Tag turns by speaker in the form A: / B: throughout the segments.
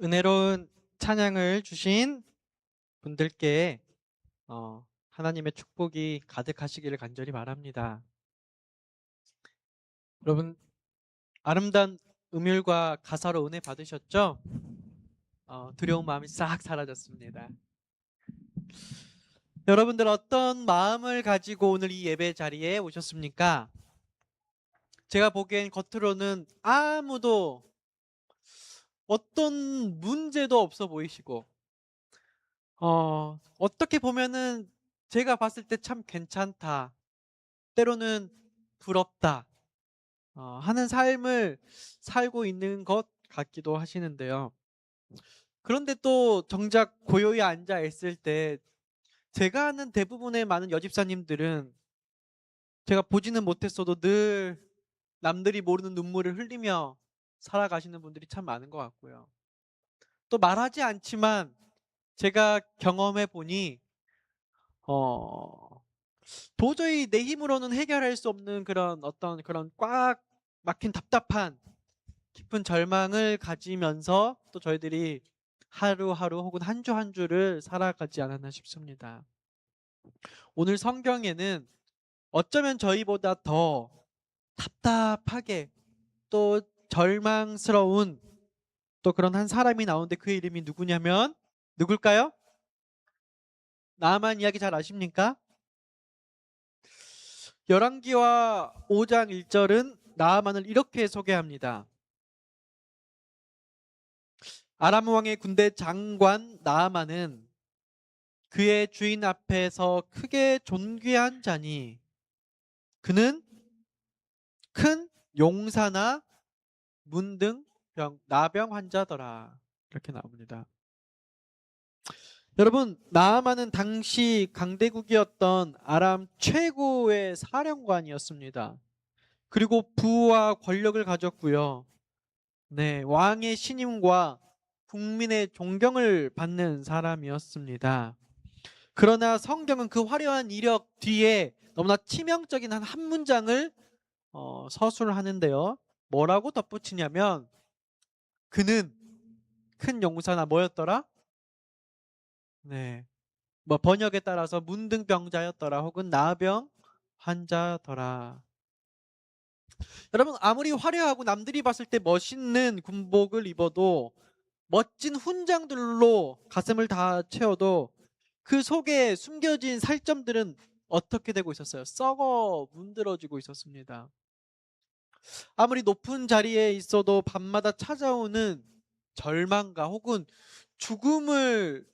A: 은혜로운 찬양을 주신 분들께 하나님의 축복이 가득하시기를 간절히 바랍니다. 여러분, 아름다운 음율과 가사로 은혜 받으셨죠? 두려운 마음이 싹 사라졌습니다. 여러분들 어떤 마음을 가지고 오늘 이 예배 자리에 오셨습니까? 제가 보기엔 겉으로는 아무도 어떤 문제도 없어 보이시고 어떻게 보면은 제가 봤을 때 참 괜찮다, 때로는 부럽다 하는 삶을 살고 있는 것 같기도 하시는데요. 그런데 또 정작 고요히 앉아 있을 때 제가 아는 대부분의 많은 여집사님들은 제가 보지는 못했어도 늘 남들이 모르는 눈물을 흘리며 살아가시는 분들이 참 많은 것 같고요. 또 말하지 않지만 제가 경험해 보니 어, 도저히 내 힘으로는 해결할 수 없는 그런 어떤 그런 꽉 막힌 답답한 깊은 절망을 가지면서 또 저희들이 하루하루 혹은 한 주 한 주를 살아가지 않았나 싶습니다. 오늘 성경에는 어쩌면 저희보다 더 답답하게 또 절망스러운 또 그런 한 사람이 나오는데 그 이름이 누구냐면 누굴까요? 나만 이야기 잘 아십니까? 열왕기와 5장 1절은 나아만을 이렇게 소개합니다. 아람 왕의 군대 장관 나아만은 그의 주인 앞에서 크게 존귀한 자니 그는 큰 용사나 문등 나병 환자더라. 이렇게 나옵니다. 여러분, 나아만은 당시 강대국이었던 아람 최고의 사령관이었습니다. 그리고 부와 권력을 가졌고요. 네, 왕의 신임과 국민의 존경을 받는 사람이었습니다. 그러나 성경은 그 화려한 이력 뒤에 너무나 치명적인 한 문장을 서술하는데요. 뭐라고 덧붙이냐면 그는 큰 용사나 뭐였더라? 네, 뭐 번역에 따라서 문둥병자였더라 혹은 나병 환자더라. 여러분, 아무리 화려하고 남들이 봤을 때 멋있는 군복을 입어도 멋진 훈장들로 가슴을 다 채워도 그 속에 숨겨진 살점들은 어떻게 되고 있었어요? 썩어 문드러지고 있었습니다. 아무리 높은 자리에 있어도 밤마다 찾아오는 절망과 혹은 죽음을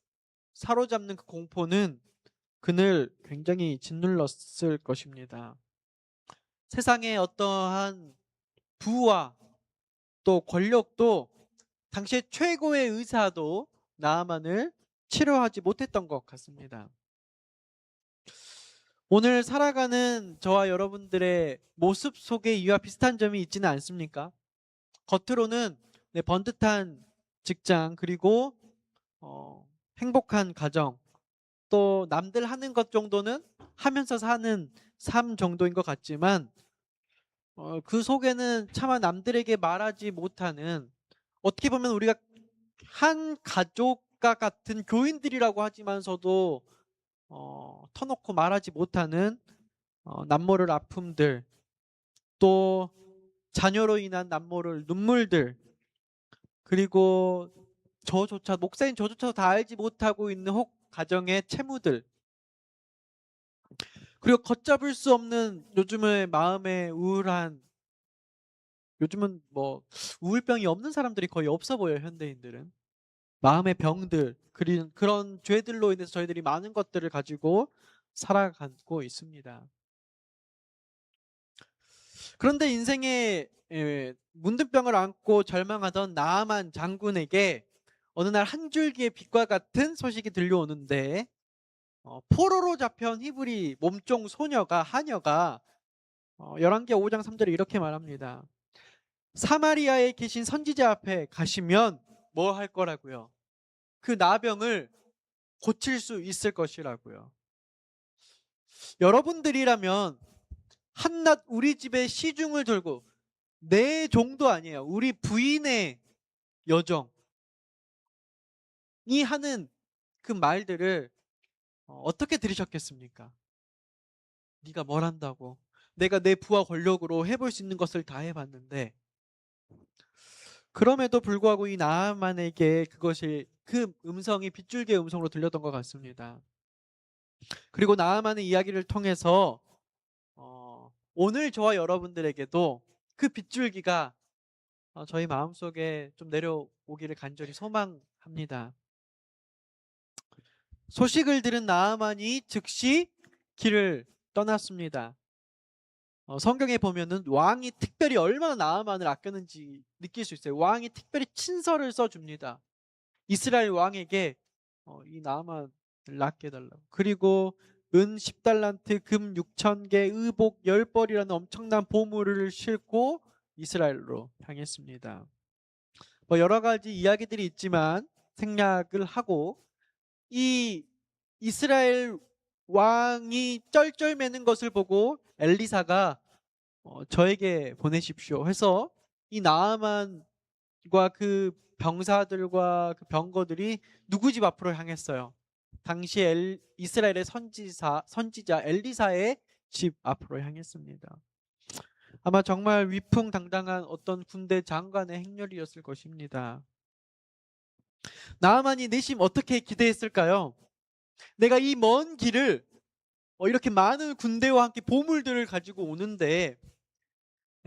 A: 사로잡는 그 공포는 그를 굉장히 짓눌렀을 것입니다. 세상의 어떠한 부와 또 권력도 당시의 최고의 의사도 나아만을 치료하지 못했던 것 같습니다. 오늘 살아가는 저와 여러분들의 모습 속에 이와 비슷한 점이 있지는 않습니까? 겉으로는 네, 번듯한 직장 그리고 어, 행복한 가정 또 남들 하는 것 정도는 하면서 사는 삶 정도인 것 같지만 그 속에는 차마 남들에게 말하지 못하는 어떻게 보면 우리가 한 가족과 같은 교인들이라고 하지만서도 터놓고 말하지 못하는 남모를 아픔들 또 자녀로 인한 남모를 눈물들 그리고 저조차 목사인 저조차도 다 알지 못하고 있는 혹 가정의 채무들 그리고 걷잡을 수 없는 요즘의 마음의 우울한 요즘은 뭐 우울병이 없는 사람들이 거의 없어 보여요. 현대인들은 마음의 병들 그런 죄들로 인해서 저희들이 많은 것들을 가지고 살아가고 있습니다. 그런데 인생의 문득병을 안고 절망하던 나아만 장군에게 어느 날 한 줄기의 빛과 같은 소식이 들려오는데 포로로 잡혀온 히브리 몸종 소녀가 하녀가 열왕기하 5장 3절에 이렇게 말합니다. 사마리아에 계신 선지자 앞에 가시면 뭐 할 거라고요? 그 나병을 고칠 수 있을 것이라고요. 여러분들이라면 한낱 우리 집에 시중을 들고 내 종도 아니에요. 우리 부인의 여정 하는 그 말들을 어떻게 들으셨겠습니까? 네가 뭘 한다고. 내가 내 부와 권력으로 해볼 수 있는 것을 다 해봤는데, 그럼에도 불구하고 이 나아만에게 그것이 그 음성이 빗줄기의 음성으로 들렸던 것 같습니다. 그리고 나아만의 이야기를 통해서 오늘 저와 여러분들에게도 그 빗줄기가 저희 마음속에 좀 내려오기를 간절히 소망합니다. 소식을 들은 나아만이 즉시 길을 떠났습니다. 성경에 보면은 왕이 특별히 얼마나 나아만을 아꼈는지 느낄 수 있어요. 왕이 특별히 친서를 써줍니다. 이스라엘 왕에게 이 나아만을 낫게 해달라고. 그리고 은 10달란트, 금 6,000개, 의복 10벌이라는 엄청난 보물을 싣고 이스라엘로 향했습니다. 뭐 여러 가지 이야기들이 있지만 생략을 하고, 이 이스라엘 왕이 쩔쩔매는 것을 보고 엘리사가 저에게 보내십시오 해서 이 나아만과 그 병사들과 그 병거들이 누구 집 앞으로 향했어요? 당시 이스라엘의 선지자 엘리사의 집 앞으로 향했습니다. 아마 정말 위풍당당한 어떤 군대 장관의 행렬이었을 것입니다. 나아만이 내심 어떻게 기대했을까요? 내가 이 먼 길을 이렇게 많은 군대와 함께 보물들을 가지고 오는데,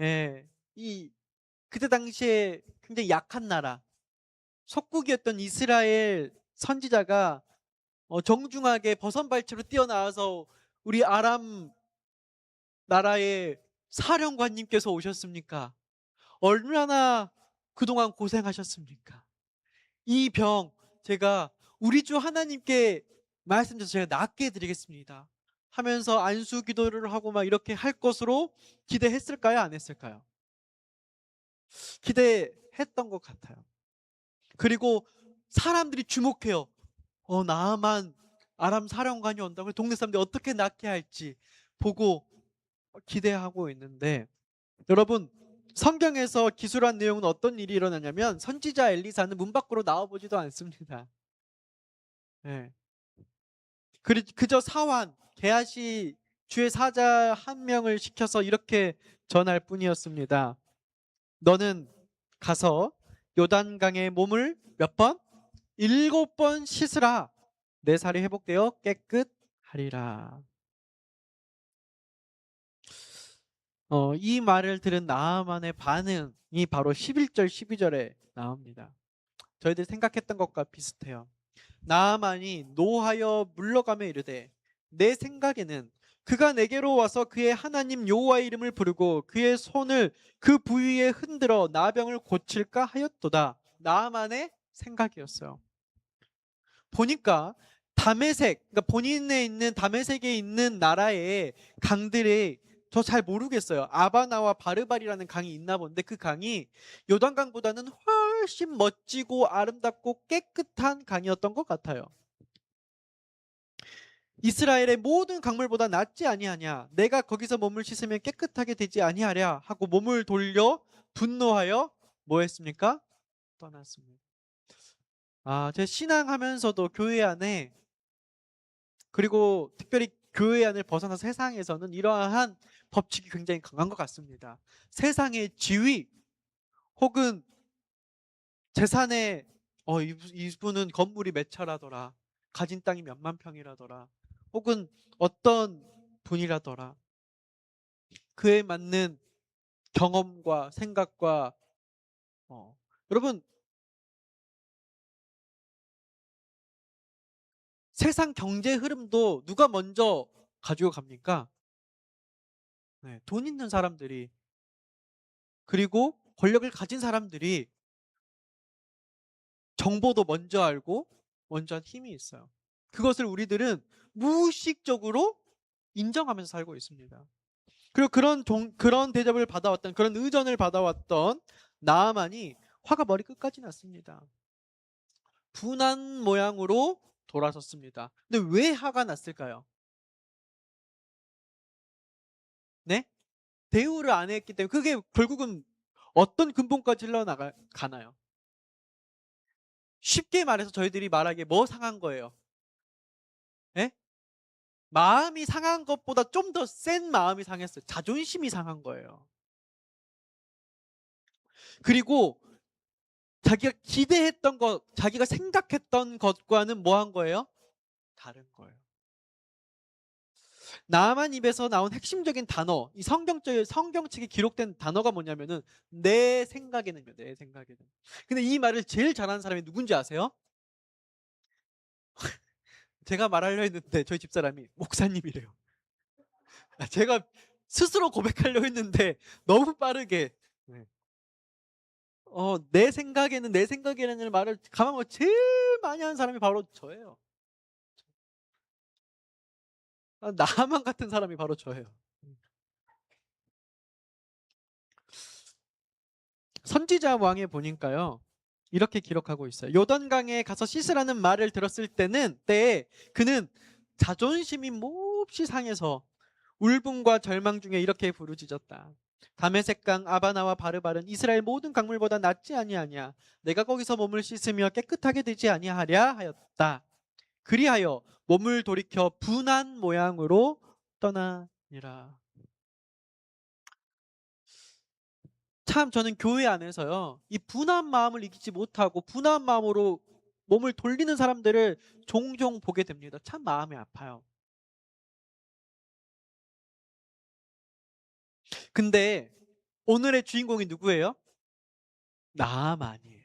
A: 예, 이 그때 당시에 굉장히 약한 나라, 속국이었던 이스라엘 선지자가 정중하게 버선발치로 뛰어나와서 우리 아람 나라의 사령관님께서 오셨습니까? 얼마나 그동안 고생하셨습니까? 이 병 제가 우리 주 하나님께 말씀드려서 제가 낫게 해드리겠습니다 하면서 안수 기도를 하고 막 이렇게 할 것으로 기대했을까요? 안 했을까요? 기대했던 것 같아요. 그리고 사람들이 주목해요. 나만 아람 사령관이 온다고 동네 사람들이 어떻게 낫게 할지 보고 기대하고 있는데, 여러분, 성경에서 기술한 내용은 어떤 일이 일어나냐면 선지자 엘리사는 문 밖으로 나와보지도 않습니다. 네. 그저 사환 게하시 주의 사자 한 명을 시켜서 이렇게 전할 뿐이었습니다. 너는 가서 요단강에 몸을 몇 번? 7번 씻으라. 내 살이 회복되어 깨끗하리라. 이 말을 들은 나아만의 반응이 바로 11절 12절에 나옵니다. 저희들이 생각했던 것과 비슷해요. 나아만이 노하여 물러가며 이르되 내 생각에는 그가 내게로 와서 그의 하나님 여호와의 이름을 부르고 그의 손을 그 부위에 흔들어 나병을 고칠까 하였도다. 나아만의 생각이었어요. 보니까 다메섹, 그러니까 본인에 있는 다메섹에 있는 나라의 강들이 저 잘 모르겠어요. 아바나와 바르발이라는 강이 있나 본데 그 강이 요단강보다는 훨씬 멋지고 아름답고 깨끗한 강이었던 것 같아요. 이스라엘의 모든 강물보다 낫지 아니하냐? 내가 거기서 몸을 씻으면 깨끗하게 되지 아니하랴 하고 몸을 돌려 분노하여 뭐 했습니까? 떠났습니다. 제 신앙하면서도 교회 안에, 그리고 특별히 교회 안을 벗어나 세상에서는 이러한 법칙이 굉장히 강한 것 같습니다. 세상의 지위 혹은 재산의 이분은 건물이 몇 차라더라, 가진 땅이 몇만 평이라더라, 혹은 어떤 분이라더라, 그에 맞는 경험과 생각과 여러분, 세상 경제 흐름도 누가 먼저 가지고 갑니까? 네, 돈 있는 사람들이, 그리고 권력을 가진 사람들이 정보도 먼저 알고 먼저 한 힘이 있어요. 그것을 우리들은 무의식적으로 인정하면서 살고 있습니다. 그리고 그런 대접을 받아왔던, 그런 의전을 받아왔던 나아만이 화가 머리 끝까지 났습니다. 분한 모양으로 돌아섰습니다. 근데 왜 화가 났을까요? 네? 대우를 안 했기 때문에. 그게 결국은 어떤 근본까지 흘러나가나요? 쉽게 말해서 저희들이 말하기에 뭐 상한 거예요? 예? 마음이 상한 것보다 좀 더 센 마음이 상했어요. 자존심이 상한 거예요. 그리고 자기가 기대했던 것, 자기가 생각했던 것과는 뭐 한 거예요? 다른 거예요. 나만 입에서 나온 핵심적인 단어, 이 성경책에 기록된 단어가 뭐냐면은 내 생각에는요, 내 생각에는. 근데 이 말을 제일 잘하는 사람이 누군지 아세요? 제가 말하려 했는데 저희 집사람이 목사님이래요. 제가 스스로 고백하려 했는데 너무 빠르게. 네. 내 생각에는 말을 가만 보면 제일 많이 하는 사람이 바로 저예요. 나만 같은 사람이 바로 저예요. 선지자 왕에 보니까요, 이렇게 기록하고 있어요. 요단강에 가서 씻으라는 말을 들었을 때에 그는 자존심이 몹시 상해서 울분과 절망 중에 이렇게 부르짖었다. 다메섹강 아바나와 바르바른 이스라엘 모든 강물보다 낫지 아니하냐. 내가 거기서 몸을 씻으며 깨끗하게 되지 아니하랴 하였다. 그리하여 몸을 돌이켜 분한 모양으로 떠나니라. 참 저는 교회 안에서요, 이 분한 마음을 이기지 못하고 분한 마음으로 몸을 돌리는 사람들을 종종 보게 됩니다. 참 마음이 아파요. 근데 오늘의 주인공이 누구예요? 나아만이에요.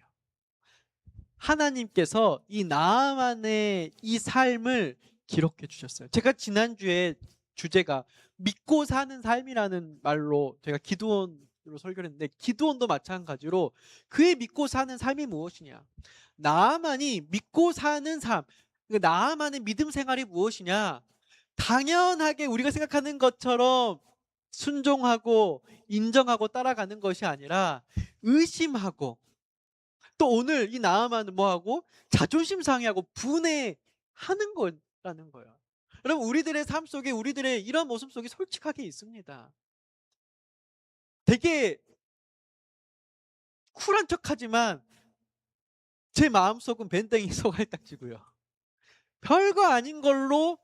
A: 하나님께서 이 나아만의 이 삶을 기록해 주셨어요. 제가 지난주에 주제가 믿고 사는 삶이라는 말로 제가 기드온으로 설교를 했는데, 기드온도 마찬가지로 그의 믿고 사는 삶이 무엇이냐, 나아만이 믿고 사는 삶, 나아만의 믿음 생활이 무엇이냐, 당연하게 우리가 생각하는 것처럼 순종하고 인정하고 따라가는 것이 아니라 의심하고, 또 오늘 이 나아만은 뭐하고 자존심 상해하고 분해하는 거라는 거예요. 여러분, 우리들의 삶 속에 우리들의 이런 모습 속에 솔직하게 있습니다. 되게 쿨한 척하지만 제 마음속은 밴댕이 소갈딱지고요. 별거 아닌 걸로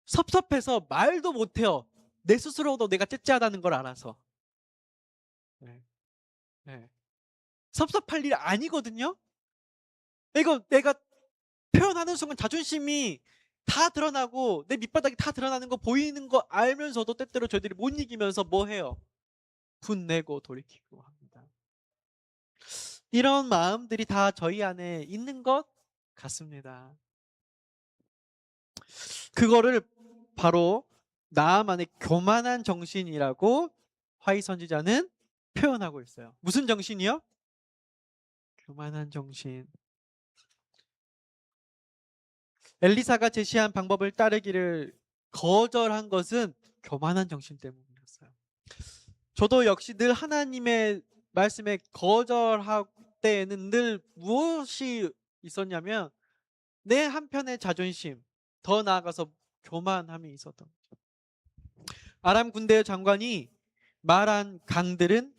A: 섭섭해서 말도 못해요. 내 스스로도 내가 째째하다는 걸 알아서. 네. 네. 섭섭할 일 아니거든요. 이거 내가 표현하는 순간 자존심이 다 드러나고 내 밑바닥이 다 드러나는 거 보이는 거 알면서도 때때로 저희들이 못 이기면서 뭐 해요? 분내고 돌이키고 합니다. 이런 마음들이 다 저희 안에 있는 것 같습니다. 그거를 바로 나만의 교만한 정신이라고 화이 선지자는 표현하고 있어요. 무슨 정신이요? 교만한 정신. 엘리사가 제시한 방법을 따르기를 거절한 것은 교만한 정신 때문이었어요. 저도 역시 늘 하나님의 말씀에 거절할 때에는 늘 무엇이 있었냐면 내 한편의 자존심, 더 나아가서 교만함이 있었던 거죠. 아람 군대의 장관이 말한 강들은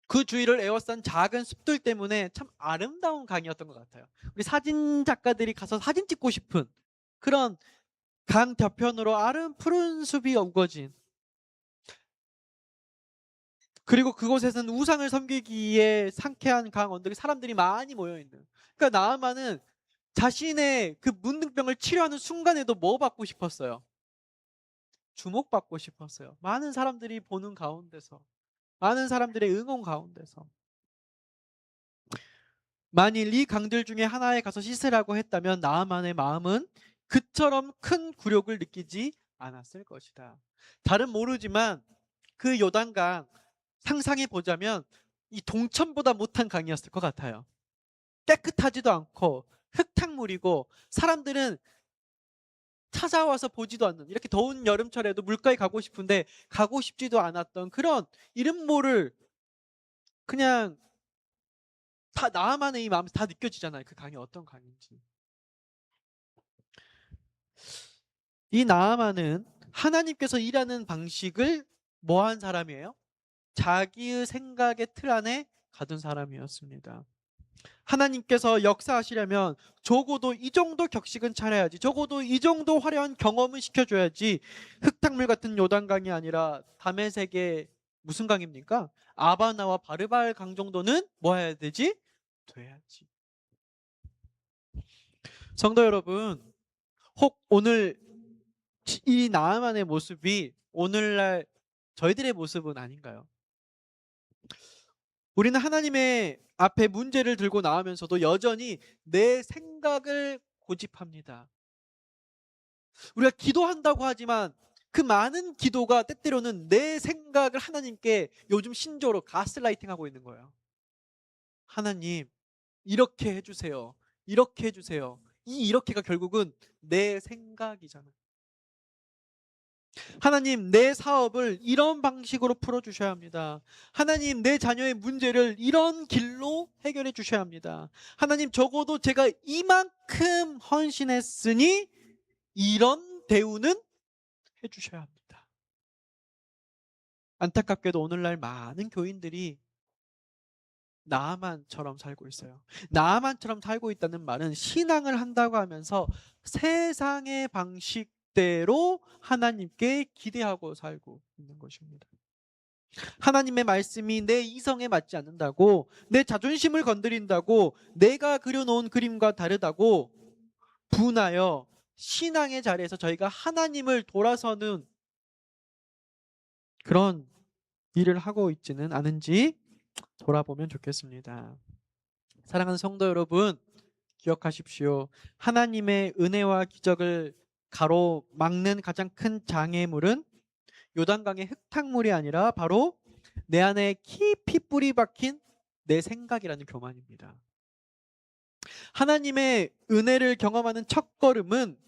A: 그 주위를 에워싼 작은 숲들 때문에 참 아름다운 강이었던 것 같아요. 우리 사진 작가들이 가서 사진 찍고 싶은 그런 강 저편으로 푸른 숲이 우거진, 그리고 그곳에서는 우상을 섬기기에 상쾌한 강 언덕에 사람들이 많이 모여있는, 그러니까 나아만은 자신의 그 문둥병을 치료하는 순간에도 뭐 받고 싶었어요? 주목받고 싶었어요. 많은 사람들이 보는 가운데서, 많은 사람들의 응원 가운데서. 만일 이 강들 중에 하나에 가서 씻으라고 했다면 나아만의 마음은 그처럼 큰 굴욕을 느끼지 않았을 것이다. 잘은 모르지만 그 요단강 상상해 보자면 이 동천보다 못한 강이었을 것 같아요. 깨끗하지도 않고 흙탕물이고 사람들은 찾아와서 보지도 않는, 이렇게 더운 여름철에도 물가에 가고 싶은데 가고 싶지도 않았던 그런 이름 모를, 그냥 다 나만의 이 마음에서 다 느껴지잖아요. 그 강이 어떤 강인지. 이 나아만은 하나님께서 일하는 방식을 뭐 한 사람이에요? 자기의 생각의 틀 안에 가둔 사람이었습니다. 하나님께서 역사하시려면 적어도 이 정도 격식은 차려야지. 적어도 이 정도 화려한 경험은 시켜줘야지. 흙탕물 같은 요단강이 아니라 다메섹의 무슨 강입니까? 아바나와 바르발 강 정도는 뭐 해야 되지? 돼야지. 성도 여러분, 혹 오늘 이 나아만의 모습이 오늘날 저희들의 모습은 아닌가요? 우리는 하나님의 앞에 문제를 들고 나오면서도 여전히 내 생각을 고집합니다. 우리가 기도한다고 하지만 그 많은 기도가 때때로는 내 생각을 하나님께 요즘 신조어로 가스라이팅 하고 있는 거예요. 하나님, 이렇게 해주세요. 이렇게 해주세요. 이 이렇게가 결국은 내 생각이잖아요. 하나님, 내 사업을 이런 방식으로 풀어주셔야 합니다. 하나님, 내 자녀의 문제를 이런 길로 해결해 주셔야 합니다. 하나님, 적어도 제가 이만큼 헌신했으니 이런 대우는 해주셔야 합니다. 안타깝게도 오늘날 많은 교인들이 나아만처럼 살고 있어요. 나아만처럼 살고 있다는 말은 신앙을 한다고 하면서 세상의 방식대로 하나님께 기대하고 살고 있는 것입니다. 하나님의 말씀이 내 이성에 맞지 않는다고, 내 자존심을 건드린다고, 내가 그려놓은 그림과 다르다고 분하여 신앙의 자리에서 저희가 하나님을 돌아서는 그런 일을 하고 있지는 않은지 돌아보면 좋겠습니다. 사랑하는 성도 여러분, 기억하십시오. 하나님의 은혜와 기적을 가로막는 가장 큰 장애물은 요단강의 흙탕물이 아니라 바로 내 안에 깊이 뿌리 박힌 내 생각이라는 교만입니다. 하나님의 은혜를 경험하는 첫걸음은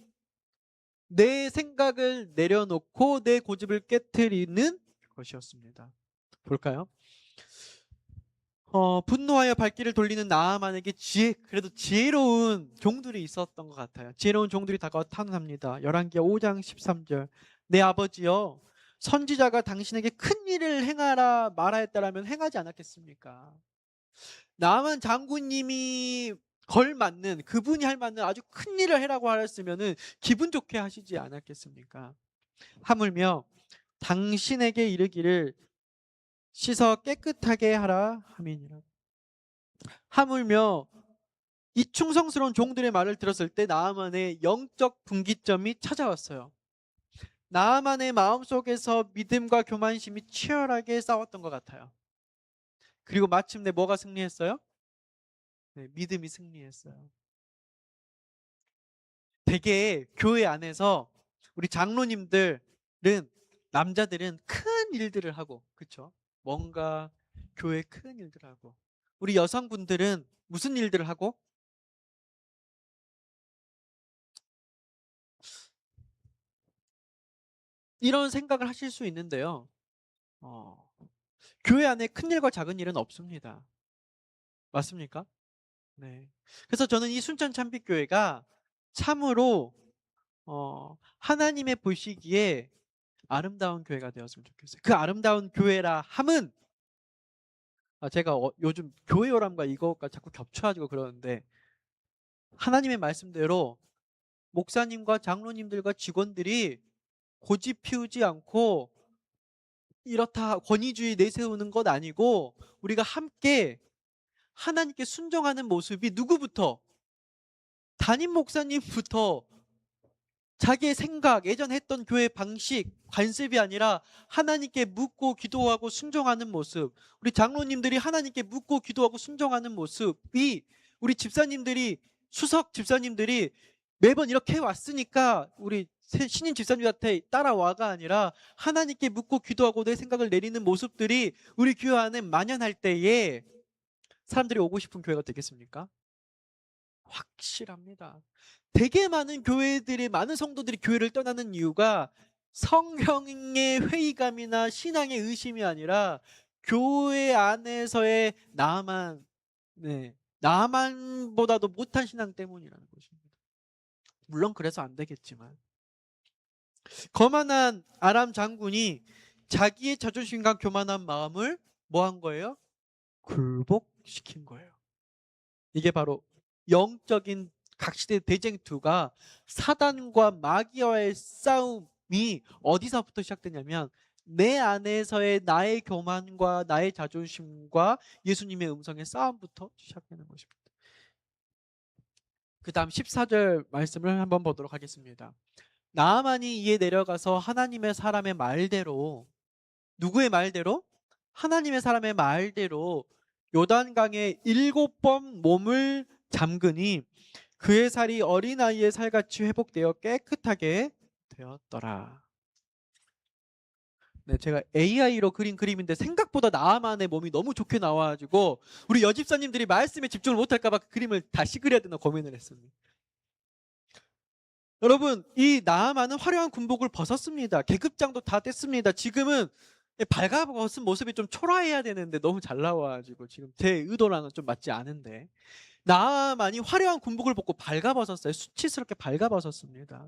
A: 내 생각을 내려놓고 내 고집을 깨트리는 것이었습니다. 볼까요? 분노하여 발길을 돌리는 나아만에게 그래도 지혜로운 종들이 있었던 것 같아요. 지혜로운 종들이 다가와 탄원합니다. 열왕기하 5장 13절. 내 아버지여, 선지자가 당신에게 큰 일을 행하라 말하였다라면 행하지 않았겠습니까? 나아만 장군님이 걸맞는, 그분이 할 맞는 아주 큰 일을 해라고 하였으면은 기분 좋게 하시지 않았겠습니까? 하물며 당신에게 이르기를 씻어 깨끗하게 하라 함이니라. 하물며 이 충성스러운 종들의 말을 들었을 때 나아만의 영적 분기점이 찾아왔어요. 나아만의 마음속에서 믿음과 교만심이 치열하게 싸웠던 것 같아요. 그리고 마침내 뭐가 승리했어요? 네, 믿음이 승리했어요. 되게 교회 안에서 우리 장로님들은, 남자들은 큰 일들을 하고, 그렇죠? 뭔가 교회 큰 일들을 하고, 우리 여성분들은 무슨 일들을 하고? 이런 생각을 하실 수 있는데요. 어, 교회 안에 큰 일과 작은 일은 없습니다. 맞습니까? 네. 그래서 저는 이 순천 참빛교회가 참으로 하나님의 보시기에 아름다운 교회가 되었으면 좋겠어요. 그 아름다운 교회라 함은, 제가 요즘 교회 오람과 이것과 자꾸 겹쳐가지고 그러는데, 하나님의 말씀대로 목사님과 장로님들과 직원들이 고집 피우지 않고 이렇다 권위주의 내세우는 것 아니고, 우리가 함께 하나님께 순종하는 모습이 누구부터? 담임 목사님부터 자기의 생각, 예전 했던 교회 방식, 관습이 아니라 하나님께 묻고 기도하고 순종하는 모습, 우리 장로님들이 하나님께 묻고 기도하고 순종하는 모습이, 우리 집사님들이, 수석 집사님들이 매번 이렇게 해왔으니까 우리 신임 집사님한테 따라와가 아니라 하나님께 묻고 기도하고 내 생각을 내리는 모습들이 우리 교회 안에 만연할 때에 사람들이 오고 싶은 교회가 되겠습니까? 확실합니다. 되게 많은 교회들이, 많은 성도들이 교회를 떠나는 이유가 성령의 회의감이나 신앙의 의심이 아니라 교회 안에서의 나만보다도 못한 신앙 때문이라는 것입니다. 물론 그래서 안 되겠지만, 거만한 아람 장군이 자기의 자존심과 교만한 마음을 뭐 한 거예요? 굴복시킨 거예요. 이게 바로 영적인 각시대 대쟁투가 사단과 마귀와의 싸움이 어디서부터 시작되냐면 내 안에서의 나의 교만과 나의 자존심과 예수님의 음성의 싸움부터 시작되는 것입니다. 그 다음 14절 말씀을 한번 보도록 하겠습니다. 나아만이 이에 내려가서 하나님의 사람의 말대로, 누구의 말대로? 하나님의 사람의 말대로 요단강에 7번 몸을 잠그니 그의 살이 어린아이의 살같이 회복되어 깨끗하게 되었더라. 네, 제가 AI로 그린 그림인데 생각보다 나아만의 몸이 너무 좋게 나와가지고 우리 여집사님들이 말씀에 집중을 못할까봐 그 그림을 다시 그려야 되나 고민을 했습니다. 여러분, 이 나아만은 화려한 군복을 벗었습니다. 계급장도 다 뗐습니다. 지금은 발가벗은 모습이 좀 초라해야 되는데 너무 잘 나와가지고 지금 제 의도랑은 좀 맞지 않은데, 나아만이 화려한 군복을 벗고 발가벗었어요. 수치스럽게 발가벗었습니다.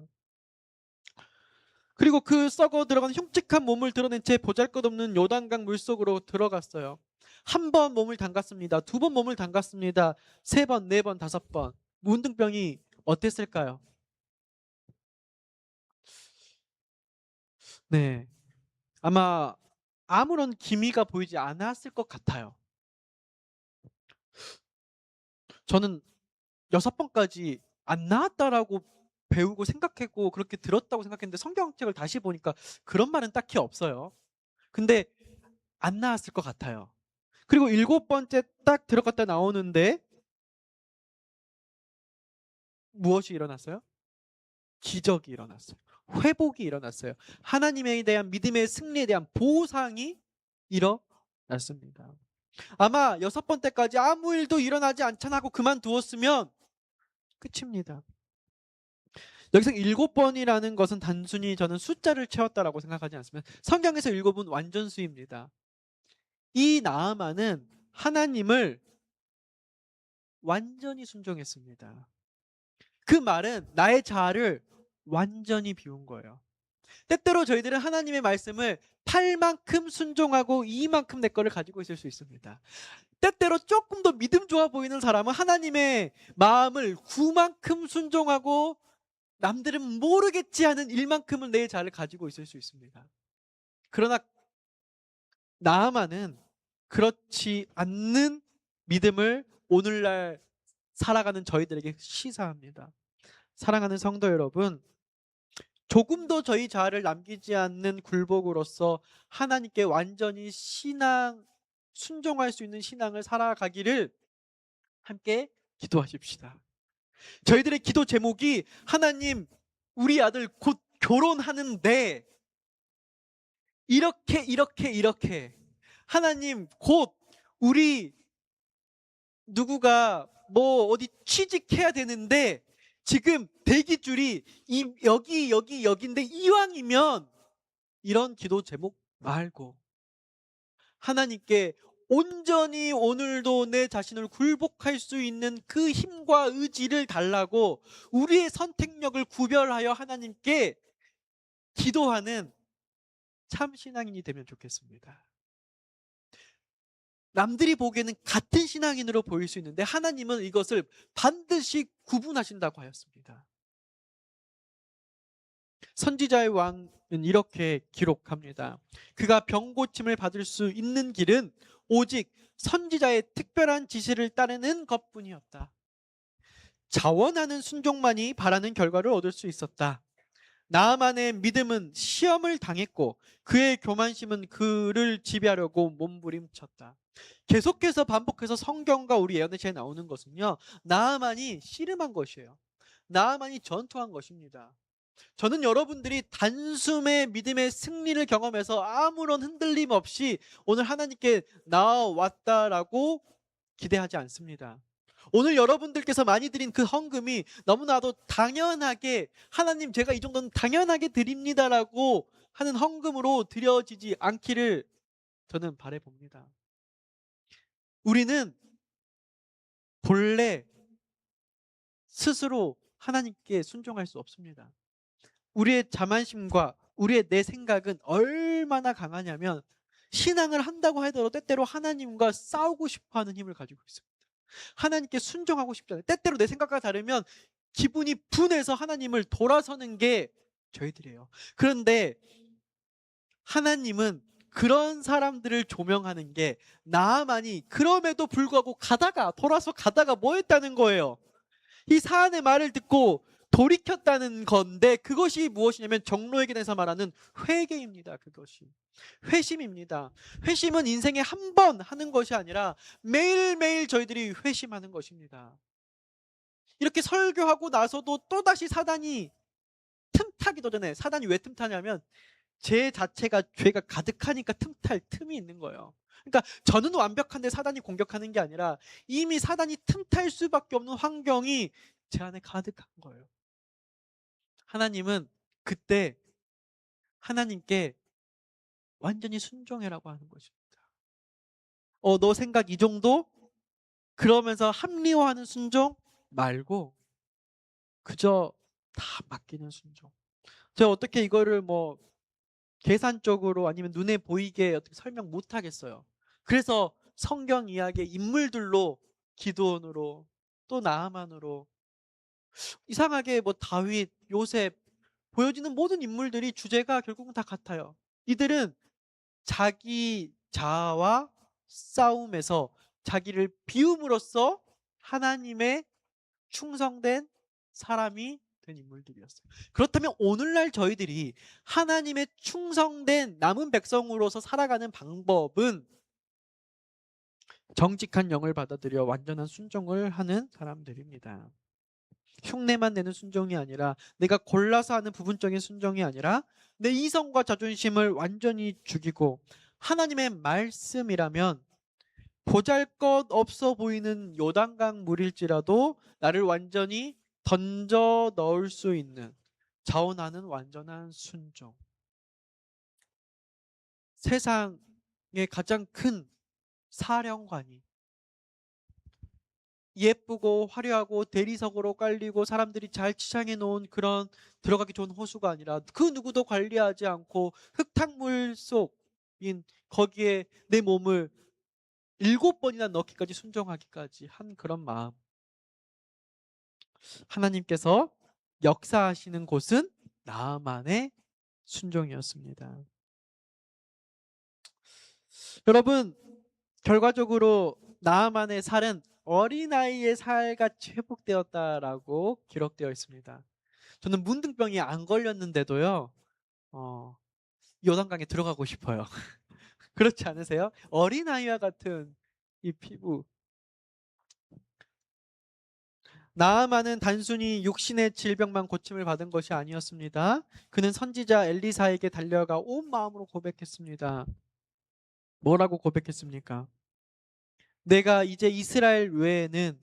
A: 그리고 그 썩어 들어간 흉측한 몸을 드러낸 채 보잘것없는 요단강 물속으로 들어갔어요. 한 번 몸을 담갔습니다. 2번 몸을 담갔습니다. 3번, 4번, 5번. 문둥병이 어땠을까요? 네, 아마 아무런 기미가 보이지 않았을 것 같아요. 저는 6번까지 안 나왔다라고 배우고 생각했고 그렇게 들었다고 생각했는데 성경책을 다시 보니까 그런 말은 딱히 없어요. 근데 안 나왔을 것 같아요. 그리고 7번째 딱 들어갔다 나오는데 무엇이 일어났어요? 기적이 일어났어요. 회복이 일어났어요. 하나님에 대한 믿음의 승리에 대한 보상이 일어났습니다. 아마 6번 때까지 아무 일도 일어나지 않잖아 하고 그만두었으면 끝입니다. 여기서 7번이라는 것은 단순히 저는 숫자를 채웠다라고 생각하지 않습니다. 성경에서 7은 완전수입니다. 이 나아만은 하나님을 완전히 순종했습니다. 그 말은 나의 자아를 완전히 비운 거예요. 때때로 저희들은 하나님의 말씀을 8만큼 순종하고 2만큼 내 거를 가지고 있을 수 있습니다. 때때로 조금 더 믿음 좋아 보이는 사람은 하나님의 마음을 9만큼 순종하고 남들은 모르겠지 하는 1만큼은 내 자를 가지고 있을 수 있습니다. 그러나 나아만은 그렇지 않는 믿음을 오늘날 살아가는 저희들에게 시사합니다. 사랑하는 성도 여러분, 조금도 저희 자아를 남기지 않는 굴복으로서 하나님께 완전히 순종할 수 있는 신앙을 살아가기를 함께 기도하십시다. 저희들의 기도 제목이 하나님, 우리 아들 곧 결혼하는데 이렇게 하나님, 곧 우리 누구가 뭐 어디 취직해야 되는데 지금 대기줄이 여기인데 이왕이면, 이런 기도 제목 말고 하나님께 온전히 오늘도 내 자신을 굴복할 수 있는 그 힘과 의지를 달라고 우리의 선택력을 구별하여 하나님께 기도하는 참 신앙인이 되면 좋겠습니다. 남들이 보기에는 같은 신앙인으로 보일 수 있는데 하나님은 이것을 반드시 구분하신다고 하였습니다. 선지자의 왕은 이렇게 기록합니다. 그가 병고침을 받을 수 있는 길은 오직 선지자의 특별한 지시를 따르는 것뿐이었다. 자원하는 순종만이 바라는 결과를 얻을 수 있었다. 나아만의 믿음은 시험을 당했고 그의 교만심은 그를 지배하려고 몸부림쳤다. 계속해서 반복해서 성경과 우리 예언의 나오는 것은요, 나아만이 씨름한 것이에요. 나아만이 전투한 것입니다. 저는 여러분들이 단숨에 믿음의 승리를 경험해서 아무런 흔들림 없이 오늘 하나님께 나아왔다라고 기대하지 않습니다. 오늘 여러분들께서 많이 드린 그 헌금이 너무나도 당연하게, 하나님 제가 이 정도는 당연하게 드립니다라고 하는 헌금으로 드려지지 않기를 저는 바라봅니다. 우리는 본래 스스로 하나님께 순종할 수 없습니다. 우리의 자만심과 우리의 내 생각은 얼마나 강하냐면 신앙을 한다고 하더라도 때때로 하나님과 싸우고 싶어하는 힘을 가지고 있습니다. 하나님께 순종하고 싶잖아요. 때때로 내 생각과 다르면 기분이 분해서 하나님을 돌아서는 게 저희들이에요. 그런데 하나님은 그런 사람들을 조명하는 게 나아만이 그럼에도 불구하고 돌아서 가다가 뭐 했다는 거예요? 이 사안의 말을 듣고 돌이켰다는 건데, 그것이 무엇이냐면 정로에게 대해서 말하는 회개입니다. 그것이 회심입니다. 회심은 인생에 한 번 하는 것이 아니라 매일매일 저희들이 회심하는 것입니다. 이렇게 설교하고 나서도 또다시 사단이 틈타기도 전에, 사단이 왜 틈타냐면 제 자체가 죄가 가득하니까 틈탈 틈이 있는 거예요. 그러니까 저는 완벽한데 사단이 공격하는 게 아니라 이미 사단이 틈탈 수밖에 없는 환경이 제 안에 가득한 거예요. 하나님은 그때 하나님께 완전히 순종해라고 하는 것입니다. 너 생각 이 정도? 그러면서 합리화하는 순종 말고 그저 다 맡기는 순종. 제가 어떻게 이거를 뭐 계산적으로 아니면 눈에 보이게 어떻게 설명 못 하겠어요. 그래서 성경 이야기의 인물들로, 기드온으로, 또 나아만으로, 이상하게 뭐 다윗, 요셉 보여지는 모든 인물들이 주제가 결국은 다 같아요. 이들은 자기 자아와 싸움에서 자기를 비움으로써 하나님의 충성된 사람이 된 인물들이었어요. 그렇다면 오늘날 저희들이 하나님의 충성된 남은 백성으로서 살아가는 방법은 정직한 영을 받아들여 완전한 순종을 하는 사람들입니다. 흉내만 내는 순종이 아니라, 내가 골라서 하는 부분적인 순종이 아니라 내 이성과 자존심을 완전히 죽이고, 하나님의 말씀이라면 보잘것없어 보이는 요단강 물일지라도 나를 완전히 던져 넣을 수 있는, 자원하는 완전한 순종. 세상의 가장 큰 사령관이 예쁘고 화려하고 대리석으로 깔리고 사람들이 잘 치장해 놓은 그런 들어가기 좋은 호수가 아니라, 그 누구도 관리하지 않고 흙탕물 속인 거기에 내 몸을 7번이나 넣기까지 순종하기까지 한 그런 마음. 하나님께서 역사하시는 곳은 나아만의 순종이었습니다. 여러분, 결과적으로 나아만의 살은 어린아이의 살같이 회복되었다라고 기록되어 있습니다. 저는 문둥병이 안 걸렸는데도요, 요단강에 들어가고 싶어요. 그렇지 않으세요? 어린아이와 같은 이 피부. 나아만은 단순히 육신의 질병만 고침을 받은 것이 아니었습니다. 그는 선지자 엘리사에게 달려가 온 마음으로 고백했습니다. 뭐라고 고백했습니까? 내가 이제 이스라엘 외에는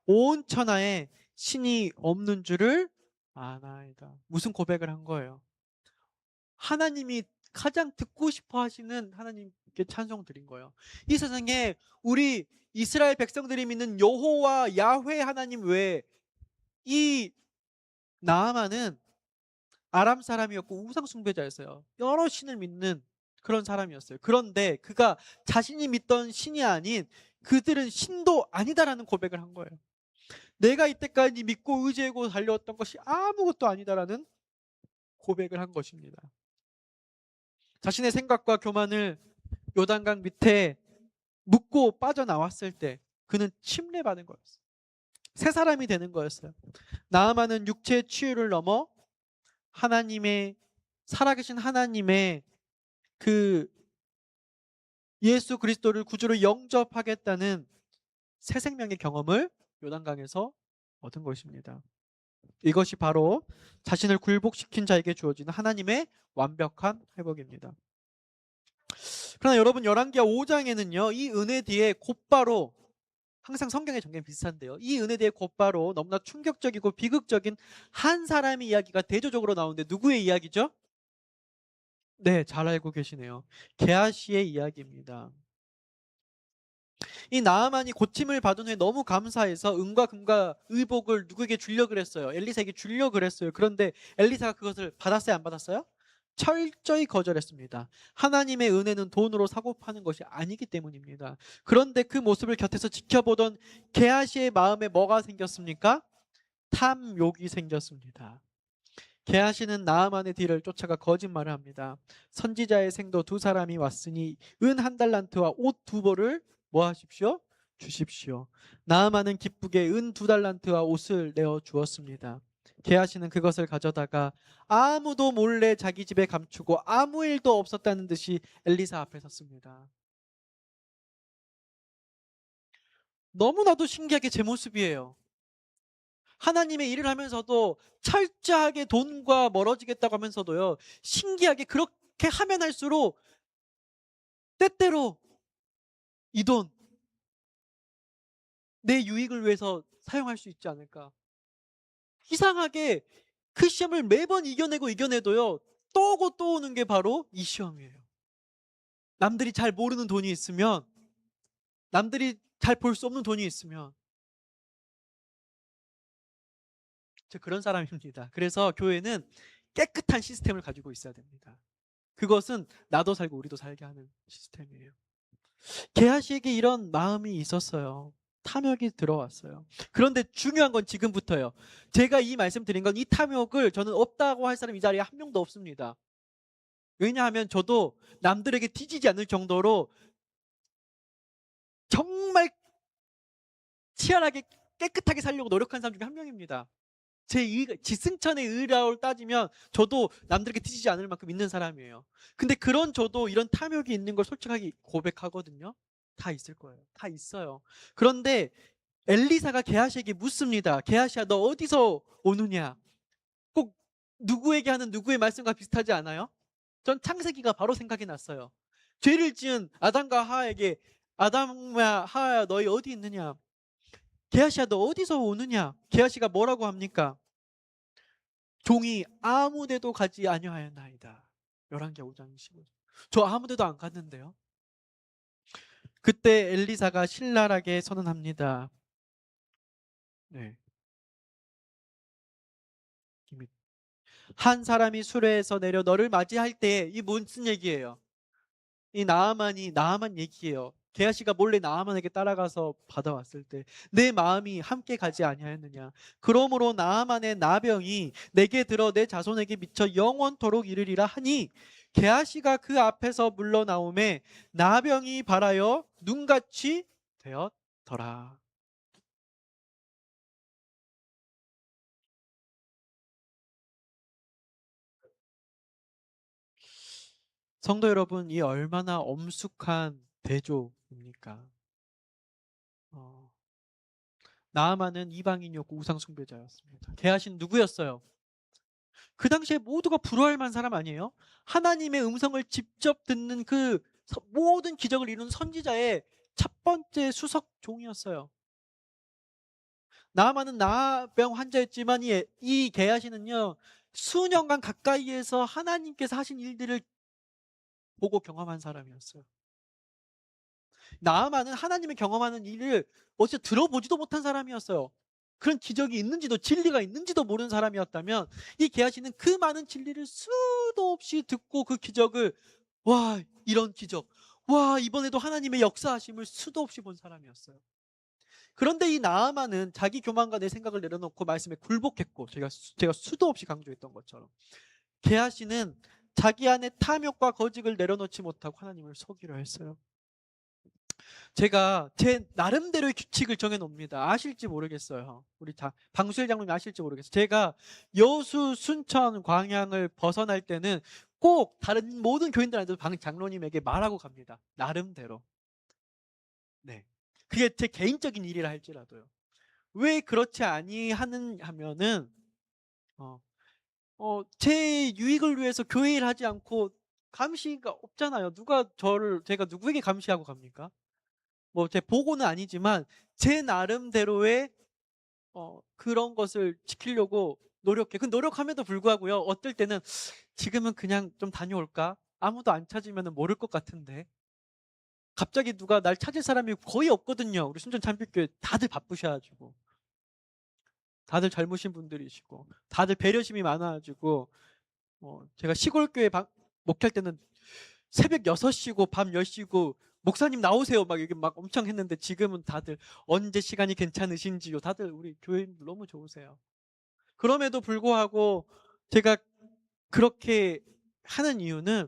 A: 온 천하에 신이 없는 줄을 아나이다. 무슨 고백을 한 거예요? 하나님이 가장 듣고 싶어 하시는 하나님께 찬송 드린 거예요. 이 세상에 우리 이스라엘 백성들이 믿는 여호와 야훼 하나님 외에 이 나아만은 아람 사람이었고 우상 숭배자였어요. 여러 신을 믿는 그런 사람이었어요. 그런데 그가 자신이 믿던 신이 아닌, 그들은 신도 아니다라는 고백을 한 거예요. 내가 이때까지 믿고 의지하고 달려왔던 것이 아무것도 아니다라는 고백을 한 것입니다. 자신의 생각과 교만을 요단강 밑에 묻고 빠져나왔을 때 그는 침례받은 거였어요. 새 사람이 되는 거였어요. 나아만은 육체의 치유를 넘어 하나님의, 살아계신 하나님의 그 예수 그리스도를 구주로 영접하겠다는 새 생명의 경험을 요단강에서 얻은 것입니다. 이것이 바로 자신을 굴복시킨 자에게 주어지는 하나님의 완벽한 회복입니다. 그러나 여러분, 열왕기하 5장에는요 이 은혜 뒤에 곧바로, 항상 성경의 전개는 비슷한데요, 이 은혜 뒤에 곧바로 너무나 충격적이고 비극적인 한 사람의 이야기가 대조적으로 나오는데, 누구의 이야기죠? 네, 잘 알고 계시네요. 게하시의 이야기입니다. 이 나아만이 고침을 받은 후에 너무 감사해서 은과 금과 의복을 누구에게 주려 그랬어요? 엘리사에게 주려 그랬어요. 그런데 엘리사가 그것을 받았어요, 안 받았어요? 철저히 거절했습니다. 하나님의 은혜는 돈으로 사고 파는 것이 아니기 때문입니다. 그런데 그 모습을 곁에서 지켜보던 게하시의 마음에 뭐가 생겼습니까? 탐욕이 생겼습니다. 게하시는 나아만의 뒤를 쫓아가 거짓말을 합니다. 선지자의 생도 두 사람이 왔으니 은 한 달란트와 옷 두 벌을 뭐 하십시오? 주십시오. 나아만은 기쁘게 은 두 달란트와 옷을 내어 주었습니다. 게하시는 그것을 가져다가 아무도 몰래 자기 집에 감추고 아무 일도 없었다는 듯이 엘리사 앞에 섰습니다. 너무나도 신기하게 제 모습이에요. 하나님의 일을 하면서도 철저하게 돈과 멀어지겠다고 하면서도요, 신기하게 그렇게 하면 할수록 때때로 이 돈, 내 유익을 위해서 사용할 수 있지 않을까. 이상하게 그 시험을 매번 이겨내고 이겨내도요, 또 오고 또 오는 게 바로 이 시험이에요. 남들이 잘 모르는 돈이 있으면, 남들이 잘 볼 수 없는 돈이 있으면, 저 그런 사람입니다. 그래서 교회는 깨끗한 시스템을 가지고 있어야 됩니다. 그것은 나도 살고 우리도 살게 하는 시스템이에요. 게하시에게 이런 마음이 있었어요. 탐욕이 들어왔어요. 그런데 중요한 건 지금부터예요. 제가 이 말씀 드린 건 이 탐욕을 저는 없다고 할 사람 이 자리에 한 명도 없습니다. 왜냐하면 저도 남들에게 뒤지지 않을 정도로 정말 치열하게 깨끗하게 살려고 노력한 사람 중에 한 명입니다. 지승천의 의라고 따지면 저도 남들에게 뒤지지 않을 만큼 있는 사람이에요. 근데 그런 저도 이런 탐욕이 있는 걸 솔직하게 고백하거든요. 다 있을 거예요. 다 있어요. 그런데 엘리사가 게하시에게 묻습니다. 게하시야, 너 어디서 오느냐? 꼭 누구에게 하는 누구의 말씀과 비슷하지 않아요? 전 창세기가 바로 생각이 났어요. 죄를 지은 아담과 하와에게 아담과 하와야 너희 어디 있느냐? 게하시야, 너 어디서 오느냐? 게하시가 뭐라고 합니까? 종이 아무데도 가지 아니하였나이다. 11개 5장 15절. 저 아무데도 안 갔는데요. 그때 엘리사가 신랄하게 선언합니다. 네. 한 사람이 수레에서 내려 너를 맞이할 때, 이 무슨 얘기예요? 이 나아만 얘기예요. 게하시가 몰래 나아만에게 따라가서 받아왔을 때 내 마음이 함께 가지 아니하였느냐. 그러므로 나아만의 나병이 내게 들어 내 자손에게 미쳐 영원토록 이르리라 하니 게하시가 그 앞에서 물러나오매 나병이 발하여 눈같이 되었더라. 성도 여러분, 이 얼마나 엄숙한 대조입니까? 어, 나아만은 이방인이었고 우상 숭배자였습니다. 게하시는 누구였어요? 그 당시에 모두가 부러워할 만한 사람 아니에요? 하나님의 음성을 직접 듣는 그 모든 기적을 이룬 선지자의 첫 번째 수석 종이었어요. 나아만은 나병 환자였지만 이 게하시는요, 수년간 가까이에서 하나님께서 하신 일들을 보고 경험한 사람이었어요. 나아만은 하나님의 경험하는 일을 어디서 들어보지도 못한 사람이었어요. 그런 기적이 있는지도, 진리가 있는지도 모르는 사람이었다면 이 게하시는 그 많은 진리를 수도 없이 듣고 그 기적을, 와, 이런 기적, 와, 이번에도 하나님의 역사하심을 수도 없이 본 사람이었어요. 그런데 이 나아만은 자기 교만과 내 생각을 내려놓고 말씀에 굴복했고, 제가 수도 없이 강조했던 것처럼 게하시는 자기 안에 탐욕과 거짓을 내려놓지 못하고 하나님을 속이려 했어요. 제가 제 나름대로의 규칙을 정해놓습니다. 아실지 모르겠어요. 우리 방수일 장로님 아실지 모르겠어요. 제가 여수, 순천, 광양을 벗어날 때는 꼭 다른 모든 교인들한테도 장로님에게 말하고 갑니다. 나름대로. 네. 그게 제 개인적인 일이라 할지라도요. 왜 그렇지 하면은 어, 제 유익을 위해서 교회 일 하지 않고 감시가 없잖아요. 제가 누구에게 감시하고 갑니까? 뭐 제 보고는 아니지만 제 나름대로의 그런 것을 지키려고 노력해. 그 노력함에도 불구하고요. 어떨 때는 지금은 그냥 좀 다녀올까? 아무도 안 찾으면 모를 것 같은데. 갑자기 누가 날 찾을 사람이 거의 없거든요. 우리 순천 참빛교회 다들 바쁘셔가지고. 다들 젊으신 분들이시고. 다들 배려심이 많아가지고. 제가 시골 교회 목회할 때는 새벽 6시고 밤 10시고 목사님 나오세요 막 이게 막 엄청 했는데 지금은 다들 언제 시간이 괜찮으신지요. 다들 우리 교회인들 너무 좋으세요. 그럼에도 불구하고 제가 그렇게 하는 이유는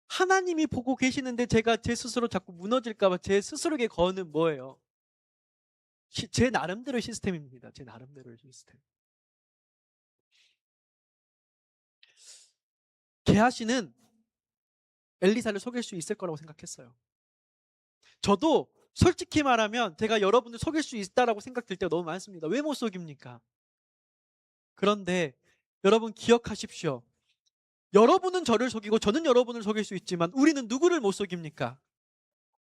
A: 하나님이 보고 계시는데 제가 제 스스로 자꾸 무너질까 봐 제 스스로에게 거는 뭐예요? 제 나름대로의 시스템입니다. 제 나름대로의 시스템. 게하시는 엘리사를 속일 수 있을 거라고 생각했어요. 저도 솔직히 말하면 제가 여러분을 속일 수 있다라고 생각될 때가 너무 많습니다. 왜 못 속입니까? 그런데 여러분 기억하십시오. 여러분은 저를 속이고 저는 여러분을 속일 수 있지만 우리는 누구를 못 속입니까?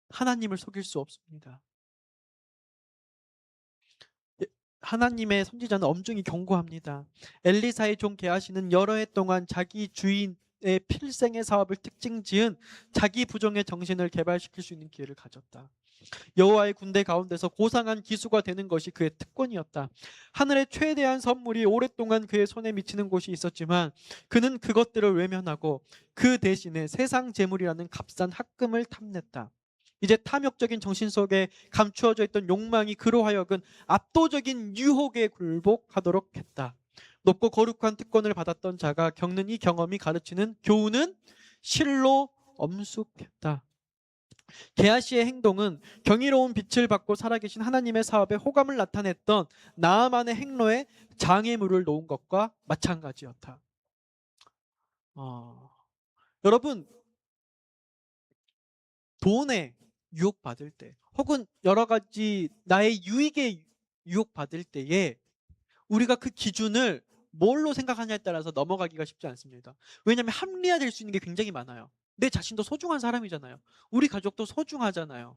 A: 하나님을 속일 수 없습니다. 예, 하나님의 선지자는 엄중히 경고합니다. 엘리사의 종 게하시는 여러 해 동안 자기 주인의 필생의 사업을 특징 지은 자기 부종의 정신을 개발시킬 수 있는 기회를 가졌다. 여호와의 군대 가운데서 고상한 기수가 되는 것이 그의 특권이었다. 하늘의 최대한 선물이 오랫동안 그의 손에 미치는 곳이 있었지만 그는 그것들을 외면하고 그 대신에 세상 재물이라는 값싼 합금을 탐냈다. 이제 탐욕적인 정신 속에 감추어져 있던 욕망이 그로 하여금 압도적인 유혹에 굴복하도록 했다. 높고 거룩한 특권을 받았던 자가 겪는 이 경험이 가르치는 교훈은 실로 엄숙했다. 게하시의 행동은 경이로운 빛을 받고 살아계신 하나님의 사업에 호감을 나타냈던 나아만의 행로에 장애물을 놓은 것과 마찬가지였다. 어, 여러분 돈에 유혹받을 때 혹은 여러 가지 나의 유익에 유혹받을 때에 우리가 그 기준을 뭘로 생각하냐에 따라서 넘어가기가 쉽지 않습니다. 왜냐하면 합리화될 수 있는 게 굉장히 많아요. 내 자신도 소중한 사람이잖아요. 우리 가족도 소중하잖아요.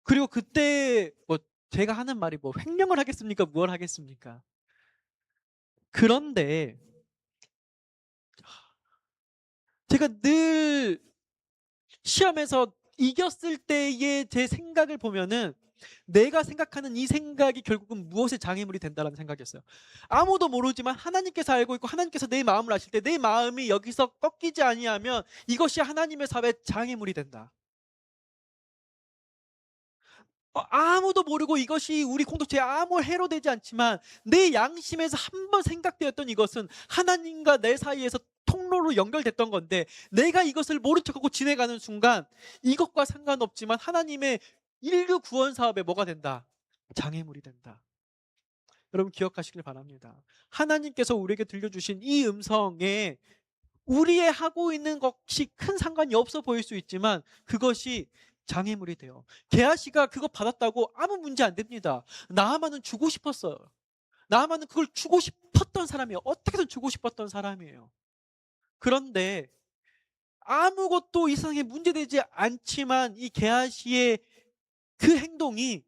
A: 그리고 그때 뭐 제가 하는 말이 뭐 횡령을 하겠습니까? 뭘 하겠습니까? 그런데 제가 늘 시험에서 이겼을 때의 제 생각을 보면은 내가 생각하는 이 생각이 결국은 무엇의 장애물이 된다는 생각이었어요. 아무도 모르지만 하나님께서 알고 있고 하나님께서 내 마음을 아실 때 내 마음이 여기서 꺾이지 아니하면 이것이 하나님의 사업의 장애물이 된다. 아무도 모르고 이것이 우리 공동체에 아무 해로 되지 않지만 내 양심에서 한 번 생각되었던 이것은 하나님과 내 사이에서 통로로 연결됐던 건데 내가 이것을 모른 척하고 지내가는 순간 이것과 상관없지만 하나님의 인류 구원 사업에 뭐가 된다? 장애물이 된다. 여러분 기억하시길 바랍니다. 하나님께서 우리에게 들려주신 이 음성에 우리의 하고 있는 것이 큰 상관이 없어 보일 수 있지만 그것이 장애물이 돼요. 게하시가 그거 받았다고 아무 문제 안 됩니다. 나하만은 주고 싶었어요. 나하만은 그걸 주고 싶었던 사람이에요. 어떻게든 주고 싶었던 사람이에요. 그런데 아무것도 이 세상에 문제되지 않지만 이 게하시의 그 행동이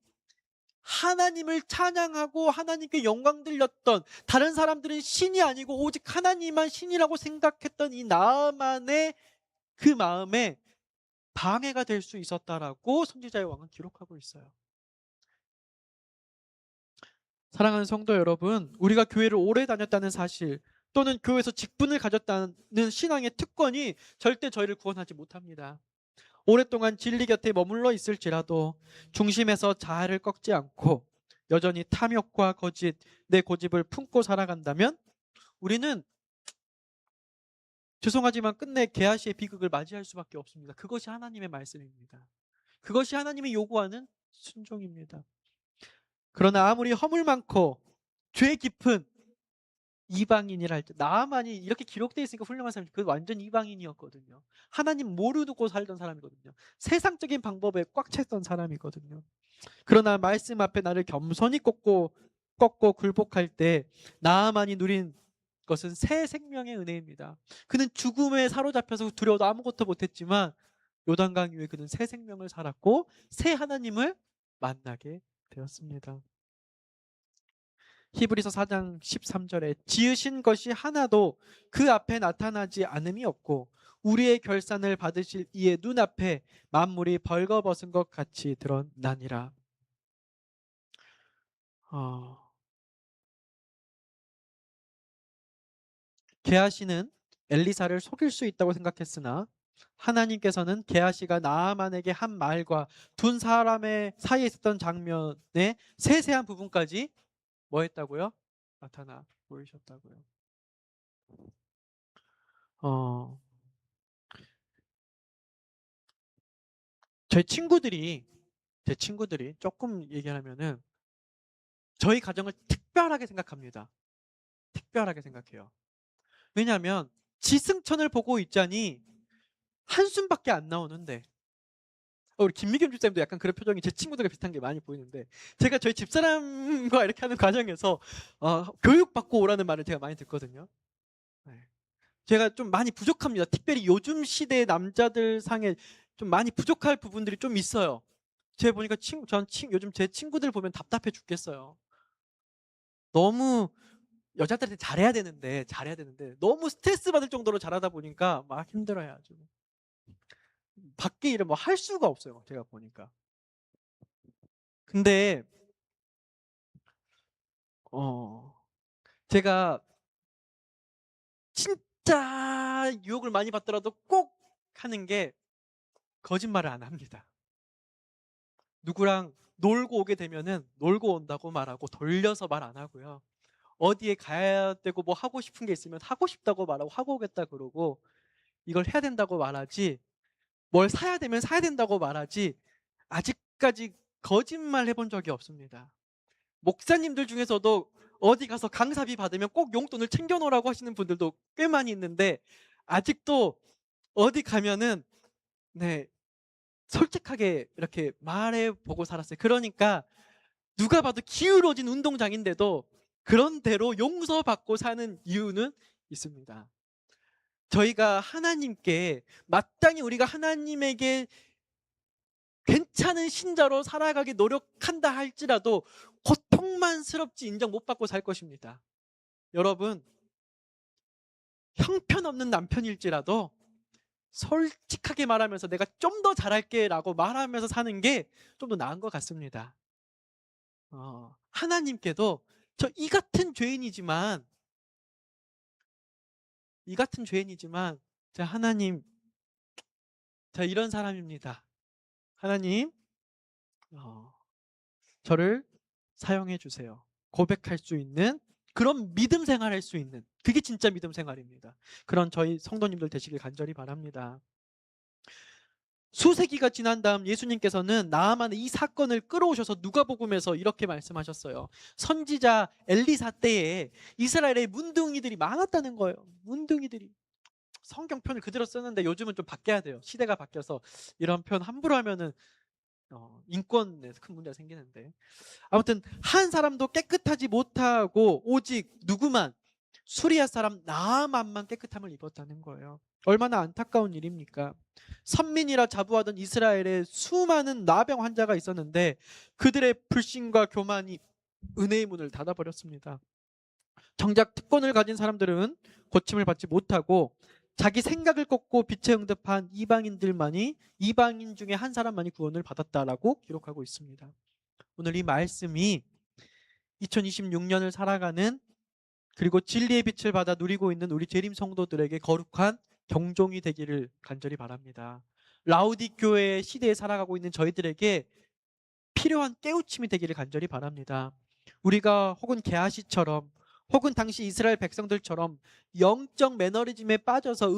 A: 하나님을 찬양하고 하나님께 영광 들렸던 다른 사람들은 신이 아니고 오직 하나님만 신이라고 생각했던 이 나아만의 그 마음에 방해가 될 수 있었다라고 선지자의 왕은 기록하고 있어요. 사랑하는 성도 여러분, 우리가 교회를 오래 다녔다는 사실 또는 교회에서 직분을 가졌다는 신앙의 특권이 절대 저희를 구원하지 못합니다. 오랫동안 진리 곁에 머물러 있을지라도 중심에서 자아를 꺾지 않고 여전히 탐욕과 거짓, 내 고집을 품고 살아간다면 우리는 죄송하지만 끝내 게하시의 비극을 맞이할 수밖에 없습니다. 그것이 하나님의 말씀입니다. 그것이 하나님이 요구하는 순종입니다. 그러나 아무리 허물 많고 죄 깊은 이방인이라 할 때 나아만이 이렇게 기록되어 있으니까 훌륭한 사람이 그 완전 이방인이었거든요. 하나님 모르고 살던 사람이거든요. 세상적인 방법에 꽉 찼던 사람이거든요. 그러나 말씀 앞에 나를 겸손히 꺾고 굴복할 때 나아만이 누린 것은 새 생명의 은혜입니다. 그는 죽음에 사로잡혀서 두려워도 아무것도 못했지만 요단강 이후에 그는 새 생명을 살았고 새 하나님을 만나게 되었습니다. 히브리서 4장 13절에 지으신 것이 하나도 그 앞에 나타나지 않음이 없고 우리의 결산을 받으실 이의 눈앞에 만물이 벌거벗은 것 같이 드러나니라. 어, 게하시는 엘리사를 속일 수 있다고 생각했으나 하나님께서는 게하시가 나아만에게 한 말과 두 사람의 사이에 있었던 장면의 세세한 부분까지 뭐 했다고요? 나타나 보이셨다고요. 어, 제 친구들이 조금 얘기하면은 저희 가정을 특별하게 생각합니다. 특별하게 생각해요. 왜냐하면 지승천을 보고 있자니 한숨밖에 안 나오는데, 우리 김미겸 집사님도 약간 그런 표정이 제 친구들과 비슷한 게 많이 보이는데, 제가 저희 집사람과 이렇게 하는 과정에서 교육받고 오라는 말을 제가 많이 듣거든요. 네. 제가 좀 많이 부족합니다. 특별히 요즘 시대의 남자들 상에 좀 많이 부족할 부분들이 좀 있어요. 제가 보니까 요즘 제 친구들 보면 답답해 죽겠어요. 너무 여자들한테 잘해야 되는데 너무 스트레스 받을 정도로 잘하다 보니까 막 힘들어요, 아주. 밖에 일을 뭐 할 수가 없어요, 제가 보니까. 근데 어 제가 진짜 유혹을 많이 받더라도 꼭 하는 게 거짓말을 안 합니다. 누구랑 놀고 오게 되면은 놀고 온다고 말하고 돌려서 말 안 하고요. 어디에 가야 되고 뭐 하고 싶은 게 있으면 하고 싶다고 말하고 하고 오겠다 그러고, 이걸 해야 된다고 말하지, 뭘 사야 되면 사야 된다고 말하지, 아직까지 거짓말 해본 적이 없습니다. 목사님들 중에서도 어디 가서 강사비 받으면 꼭 용돈을 챙겨놓으라고 하시는 분들도 꽤 많이 있는데, 아직도 어디 가면은 네, 솔직하게 이렇게 말해보고 살았어요. 그러니까 누가 봐도 기울어진 운동장인데도 그런 대로 용서받고 사는 이유는 있습니다. 저희가 하나님께 마땅히 우리가 하나님에게 괜찮은 신자로 살아가기 노력한다 할지라도 고통만스럽지 인정 못 받고 살 것입니다. 여러분, 형편없는 남편일지라도 솔직하게 말하면서 내가 좀 더 잘할게 라고 말하면서 사는 게 좀 더 나은 것 같습니다. 하나님께도 저 이 같은 죄인이지만 자, 하나님, 저 이런 사람입니다. 하나님, 어, 저를 사용해 주세요. 고백할 수 있는 그런 믿음 생활할 수 있는, 그게 진짜 믿음 생활입니다. 그런 저희 성도님들 되시길 간절히 바랍니다. 수세기가 지난 다음 예수님께서는 나아만의 이 사건을 끌어오셔서 누가복음에서 이렇게 말씀하셨어요. 선지자 엘리사 때에 이스라엘에 문둥이들이 많았다는 거예요. 문둥이들이. 성경 표현을 그대로 쓰는데 요즘은 좀 바뀌어야 돼요. 시대가 바뀌어서 이런 표현 함부로 하면은 인권에 큰 문제가 생기는데, 아무튼 한 사람도 깨끗하지 못하고 오직 누구만, 수리아 사람 나아만만 깨끗함을 입었다는 거예요. 얼마나 안타까운 일입니까? 선민이라 자부하던 이스라엘에 수많은 나병 환자가 있었는데 그들의 불신과 교만이 은혜의 문을 닫아버렸습니다. 정작 특권을 가진 사람들은 고침을 받지 못하고 자기 생각을 꺾고 빛에 응답한 이방인 중에 한 사람만이 구원을 받았다라고 기록하고 있습니다. 오늘 이 말씀이 2026년을 살아가는, 그리고 진리의 빛을 받아 누리고 있는 우리 재림 성도들에게 거룩한 경종이 되기를 간절히 바랍니다. 라우디교회 시대에 살아가고 있는 저희들에게 필요한 깨우침이 되기를 간절히 바랍니다. 우리가 혹은 게하시처럼 혹은 당시 이스라엘 백성들처럼 영적 매너리즘에 빠져서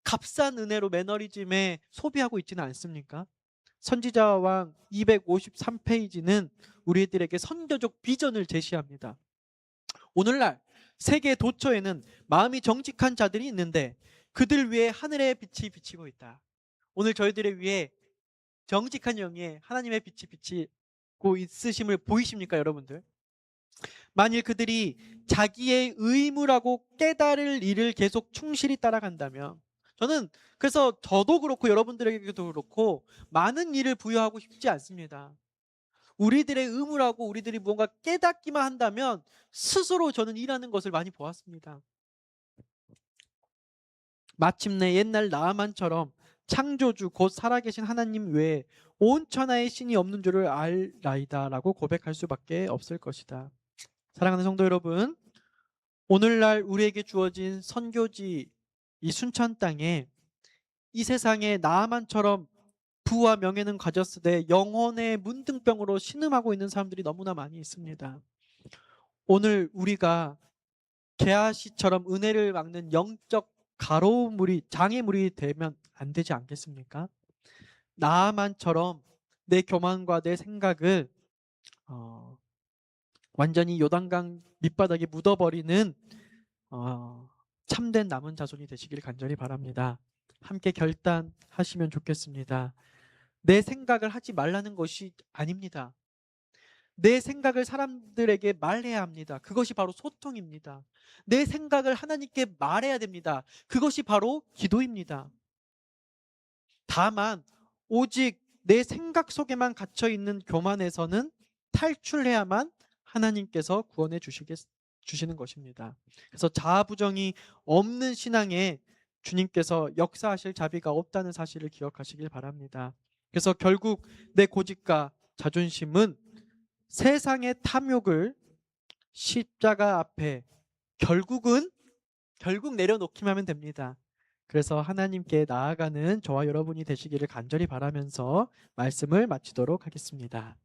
A: 값싼 은혜로 매너리즘에 소비하고 있지는 않습니까? 선지자왕 253페이지는 우리들에게 선교적 비전을 제시합니다. 오늘날 세계 도처에는 마음이 정직한 자들이 있는데 그들 위에 하늘의 빛이 비치고 있다. 오늘 저희들의 위에 정직한 영에 하나님의 빛이 비치고 있으심을 보이십니까, 여러분들? 만일 그들이 자기의 의무라고 깨달을 일을 계속 충실히 따라간다면, 그래서 저도 그렇고 여러분들에게도 그렇고 많은 일을 부여하고 싶지 않습니다. 우리들의 의무라고 우리들이 뭔가 깨닫기만 한다면 스스로 저는 일하는 것을 많이 보았습니다. 마침내 옛날 나아만처럼 창조주 곧 살아계신 하나님 외에 온 천하의 신이 없는 줄을 알라이다 라고 고백할 수밖에 없을 것이다. 사랑하는 성도 여러분, 오늘날 우리에게 주어진 선교지 이 순천 땅에 이 세상에 나아만처럼 부와 명예는 가졌으되 영혼의 문둥병으로 신음하고 있는 사람들이 너무나 많이 있습니다. 오늘 우리가 게하시처럼 은혜를 막는 영적 가로물이 장애물이 되면 안 되지 않겠습니까? 나아만처럼 내 교만과 내 생각을 어, 완전히 요단강 밑바닥에 묻어버리는 참된 남은 자손이 되시길 간절히 바랍니다. 함께 결단하시면 좋겠습니다. 내 생각을 하지 말라는 것이 아닙니다. 내 생각을 사람들에게 말해야 합니다. 그것이 바로 소통입니다. 내 생각을 하나님께 말해야 됩니다. 그것이 바로 기도입니다. 다만 오직 내 생각 속에만 갇혀 있는 교만에서는 탈출해야만 하나님께서 구원해 주시는 것입니다. 그래서 자아부정이 없는 신앙에 주님께서 역사하실 자비가 없다는 사실을 기억하시길 바랍니다. 그래서 결국 내 고집과 자존심은 세상의 탐욕을 십자가 앞에 결국 내려놓기만 하면 됩니다. 그래서 하나님께 나아가는 저와 여러분이 되시기를 간절히 바라면서 말씀을 마치도록 하겠습니다.